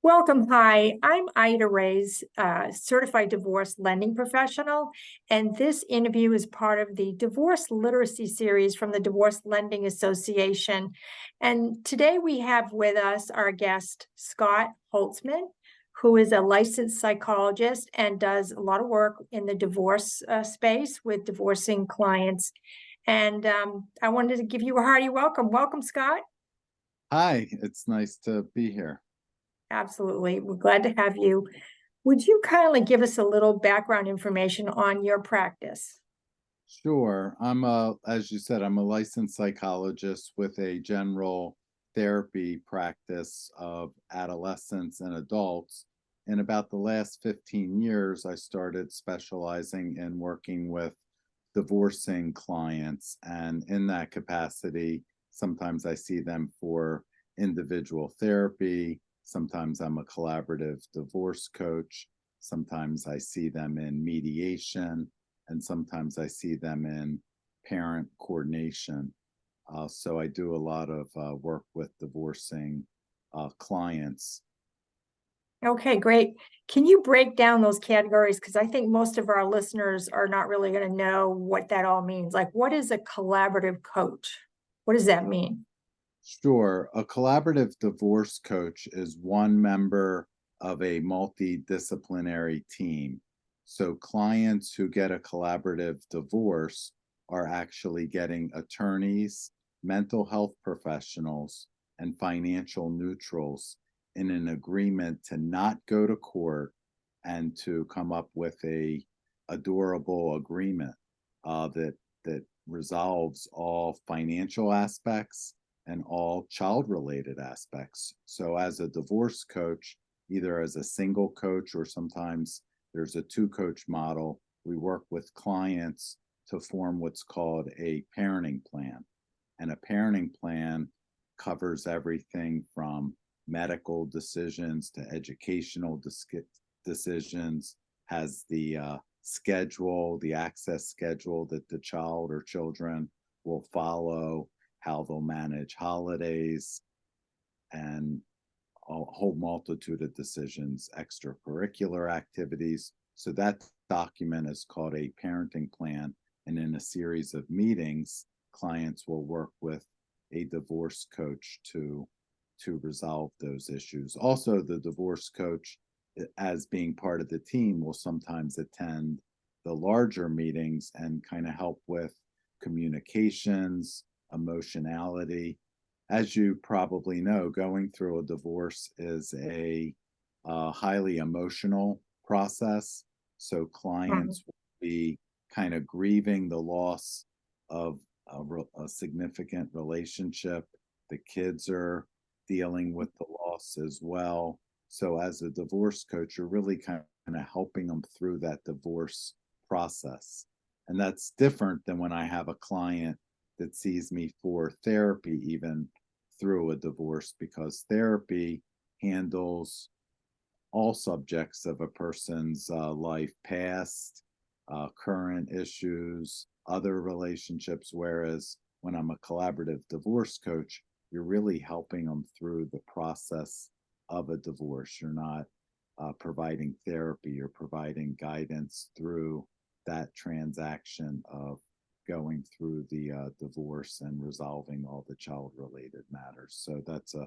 Welcome. Hi, I'm Ida Reis, certified divorce lending professional, and this interview is part of the Divorce Literacy Series from the Divorce Lending Association. And today we have with us our guest, Scott Holzman, who is a licensed psychologist and does a lot of work in the divorce space with divorcing clients. And I wanted to give you a hearty welcome. Welcome, Scott. Hi, it's nice to be here. Absolutely. We're glad to have you. Would you kindly give us a little background information on your practice? Sure. As you said, I'm a licensed psychologist with a general therapy practice of adolescents and adults. In about the last 15 years, I started specializing in working with divorcing clients. And in that capacity, sometimes I see them for individual therapy. Sometimes I'm a collaborative divorce coach. Sometimes I see them in mediation, and sometimes I see them in parent coordination. So I do a lot of work with divorcing clients. Okay, great. Can you break down those categories? Because I think most of our listeners are not really going to know what that all means. Like, what is a collaborative coach? What does that mean? Sure. A collaborative divorce coach is one member of a multidisciplinary team. So clients who get a collaborative divorce are actually getting attorneys, mental health professionals, and financial neutrals in an agreement to not go to court and to come up with a durable agreement that resolves all financial aspects and all child-related aspects. So as a divorce coach, either as a single coach or sometimes there's a two-coach model, we work with clients to form what's called a parenting plan. And a parenting plan covers everything from medical decisions to educational decisions, has the schedule, the access schedule that the child or children will follow, how they'll manage holidays, and a whole multitude of decisions, extracurricular activities. So that document is called a parenting plan. And in a series of meetings, clients will work with a divorce coach to resolve those issues. Also, the divorce coach, as being part of the team, will sometimes attend the larger meetings and kind of help with communications, emotionality. As you probably know, going through a divorce is a highly emotional process. So clients will be kind of grieving the loss of a significant relationship. The kids are dealing with the loss as well. So as a divorce coach, you're really kind of helping them through that divorce process. And that's different than when I have a client that sees me for therapy, even through a divorce, because therapy handles all subjects of a person's life, past, current issues, other relationships. Whereas when I'm a collaborative divorce coach, you're really helping them through the process of a divorce. You're not providing therapy, you're providing guidance through that transaction of going through the divorce and resolving all the child-related matters. So that's a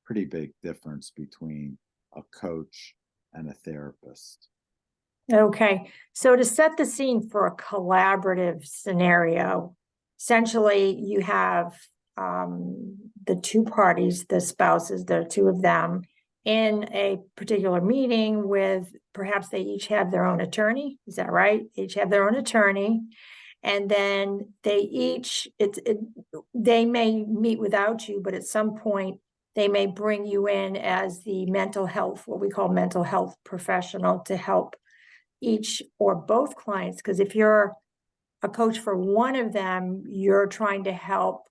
pretty big difference between a coach and a therapist. Okay, so to set the scene for a collaborative scenario, essentially you have the two parties, the spouses, the two of them, in a particular meeting with perhaps they each have their own attorney. Is that right? They each have their own attorney. And then they may meet without you, but at some point they may bring you in as the mental health, what we call mental health professional, to help each or both clients. Because if you're a coach for one of them, you're trying to help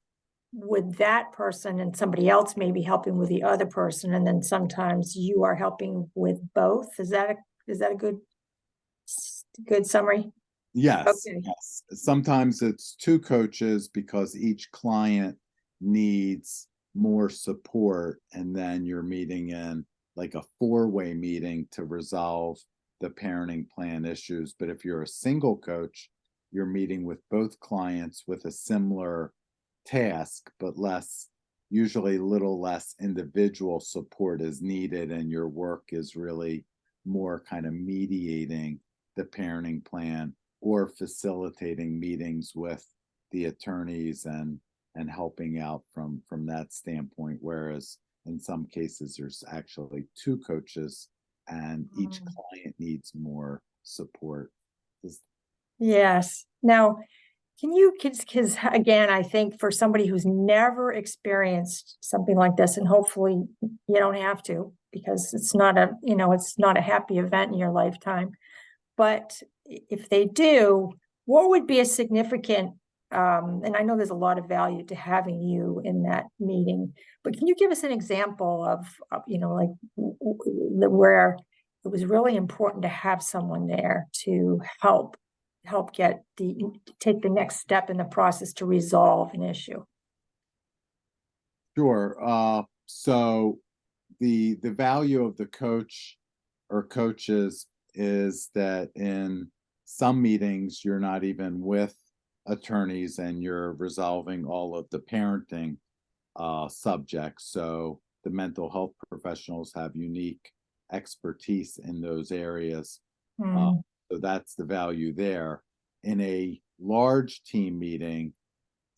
with that person, and somebody else may be helping with the other person, and then sometimes you are helping with both. Is that a good summary? Yes, Okay. yes. Sometimes it's two coaches because each client needs more support, and then you're meeting in like a four-way meeting to resolve the parenting plan issues. But if you're a single coach, you're meeting with both clients with a similar task, but usually little less individual support is needed, and your work is really more kind of mediating the parenting plan or facilitating meetings with the attorneys and helping out from that standpoint. Whereas in some cases there's actually two coaches and each client needs more support. Yes. Now, can you, because again, I think for somebody who's never experienced something like this, and hopefully you don't have to, because it's not a, it's not a happy event in your lifetime. But if they do, what would be a significant, and I know there's a lot of value to having you in that meeting, but can you give us an example of like where it was really important to have someone there to help take the next step in the process to resolve an issue? Sure. So the value of the coach or coaches is that in some meetings you're not even with attorneys and you're resolving all of the parenting subjects. So the mental health professionals have unique expertise in those areas. So that's the value there. In a large team meeting,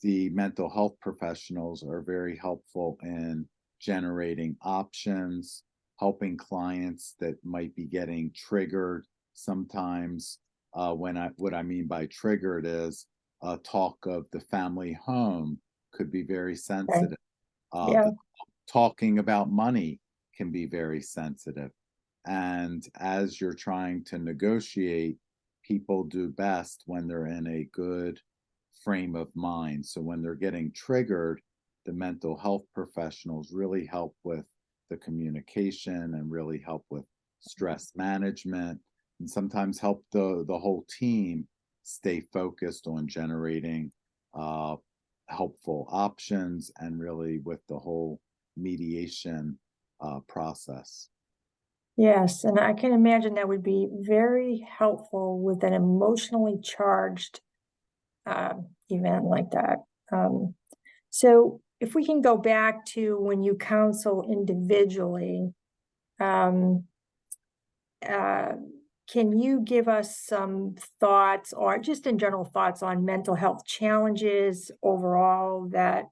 the mental health professionals are very helpful in generating options, helping clients that might be getting triggered. Sometimes what I mean by triggered is talk of the family home could be very sensitive. Yeah. The talking about money can be very sensitive. And as you're trying to negotiate, people do best when they're in a good frame of mind. So when they're getting triggered, the mental health professionals really help with the communication and really help with stress management, and sometimes help the whole team stay focused on generating helpful options and really with the whole mediation process. Yes, and I can imagine that would be very helpful with an emotionally charged event like that. So if we can go back to when you counsel individually, can you give us some thoughts or just in general thoughts on mental health challenges overall that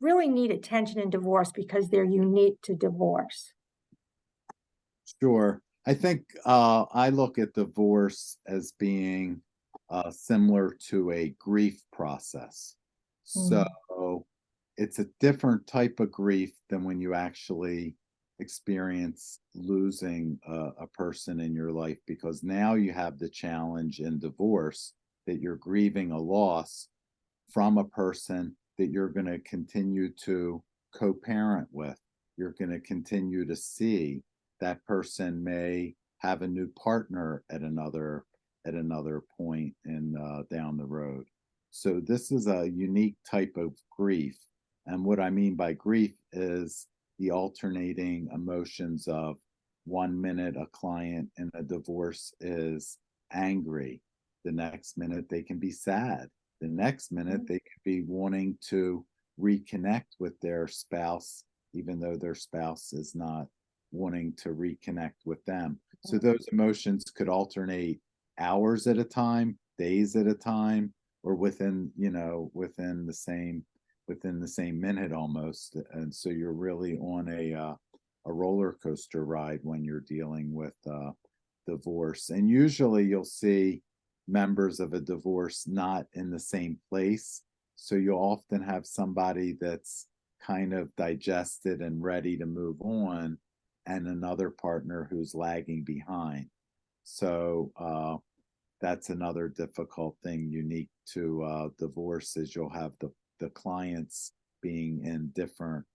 really need attention in divorce because they're unique to divorce? Sure. I think I look at divorce as being similar to a grief process. So it's a different type of grief than when you actually experience losing a person in your life, because now you have the challenge in divorce that you're grieving a loss from a person that you're going to continue to co-parent with. You're going to continue to see. That person may have a new partner at another point in down the road. So this is a unique type of grief. And what I mean by grief is the alternating emotions of 1 minute a client in a divorce is angry. The next minute they can be sad. The next minute they could be wanting to reconnect with their spouse, even though their spouse is not wanting to reconnect with them. So those emotions could alternate hours at a time, days at a time, or within the same minute almost. And so you're really on a roller coaster ride when you're dealing with divorce. And usually you'll see members of a divorce not in the same place. So you'll often have somebody that's kind of digested and ready to move on, and another partner who's lagging behind. So that's another difficult thing unique to divorce, is you'll have the clients being in different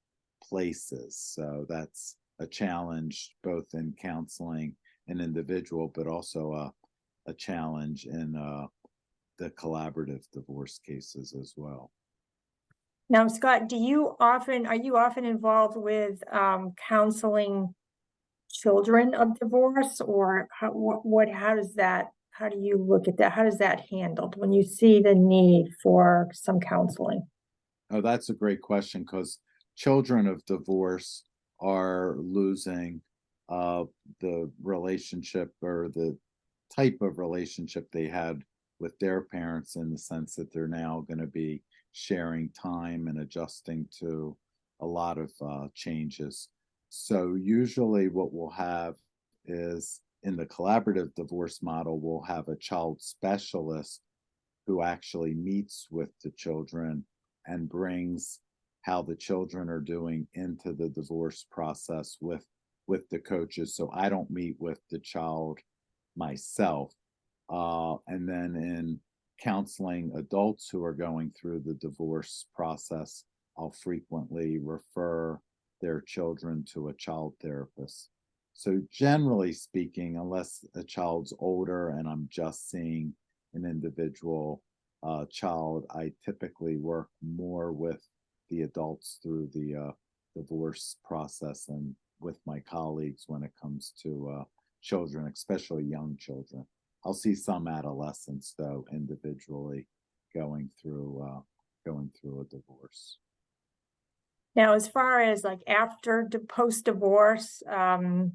places. So that's a challenge both in counseling an individual, but also a challenge in the collaborative divorce cases as well. Now, Scott, are you often involved with counseling children of divorce, or how do you look at that? How does that handled when you see the need for some counseling? Oh, that's a great question because children of divorce are losing uh, the relationship or the type of relationship they had with their parents, in the sense that they're now going to be sharing time and adjusting to a lot of changes. So, usually, what we'll have is in the collaborative divorce model, we'll have a child specialist who actually meets with the children and brings how the children are doing into the divorce process with the coaches. So I don't meet with the child myself. And then in counseling adults who are going through the divorce process, I'll frequently refer their children to a child therapist. So generally speaking, unless a child's older and I'm just seeing an individual child, I typically work more with the adults through the divorce process and with my colleagues when it comes to children, especially young children. I'll see some adolescents though individually going through a divorce. Now, as far as like after post-divorce, and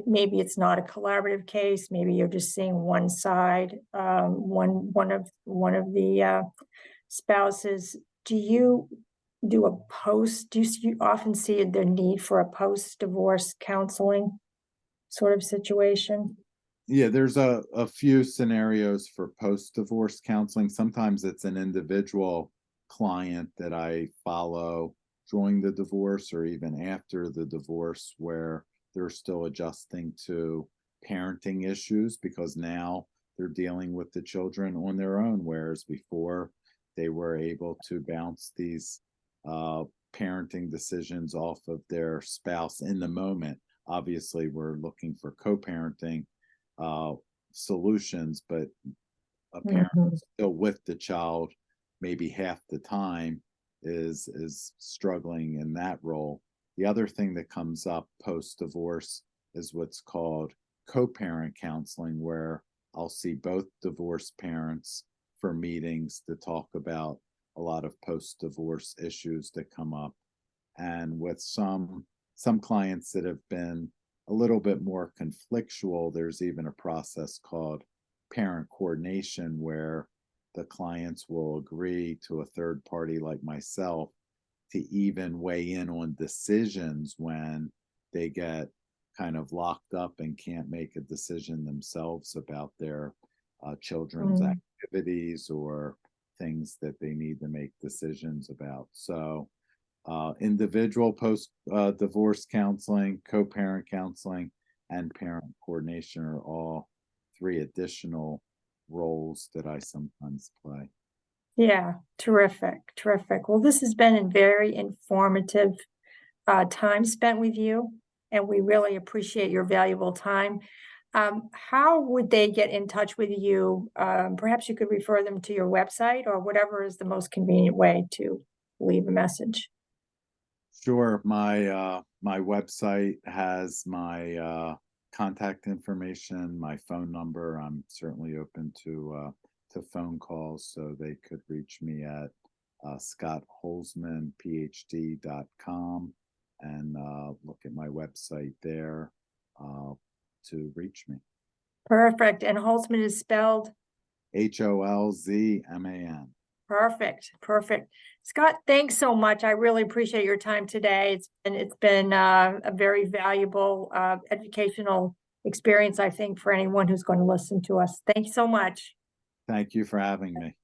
maybe it's not a collaborative case, maybe you're just seeing one side, one of the spouses. Do you often see the need for a post-divorce counseling sort of situation? Yeah, there's a few scenarios for post-divorce counseling. Sometimes it's an individual client that I follow during the divorce or even after the divorce, where they're still adjusting to parenting issues because now they're dealing with the children on their own, whereas before they were able to bounce these parenting decisions off of their spouse in the moment. Obviously, we're looking for co-parenting uh, solutions, but a parent Mhm. still with the child maybe half the time is struggling in that role. The other thing that comes up post divorce is what's called co-parent counseling, where I'll see both divorced parents for meetings to talk about a lot of post divorce issues that come up. And with some clients that have been a little bit more conflictual, there's even a process called parent coordination, where the clients will agree to a third party like myself to even weigh in on decisions when they get kind of locked up and can't make a decision themselves about their children's Mm. activities or things that they need to make decisions about. So individual post divorce counseling, co parent counseling, and parent coordination are all three additional roles that I sometimes play. Yeah, terrific, terrific. Well, this has been a very informative time spent with you, and we really appreciate your valuable time. How would they get in touch with you? Perhaps you could refer them to your website or whatever is the most convenient way to leave a message. Sure, my website has my contact information, my phone number. I'm certainly open to phone calls, so they could reach me at Scott Holzman, Ph.D.com, and look at my website there uh, to reach me. Perfect. And Holzman is spelled Holzman. perfect, perfect. Scott, thanks so much. I really appreciate your time today. It's been a very valuable educational experience, I think, for anyone who's going to listen to us. Thanks so much. Thank you for having me.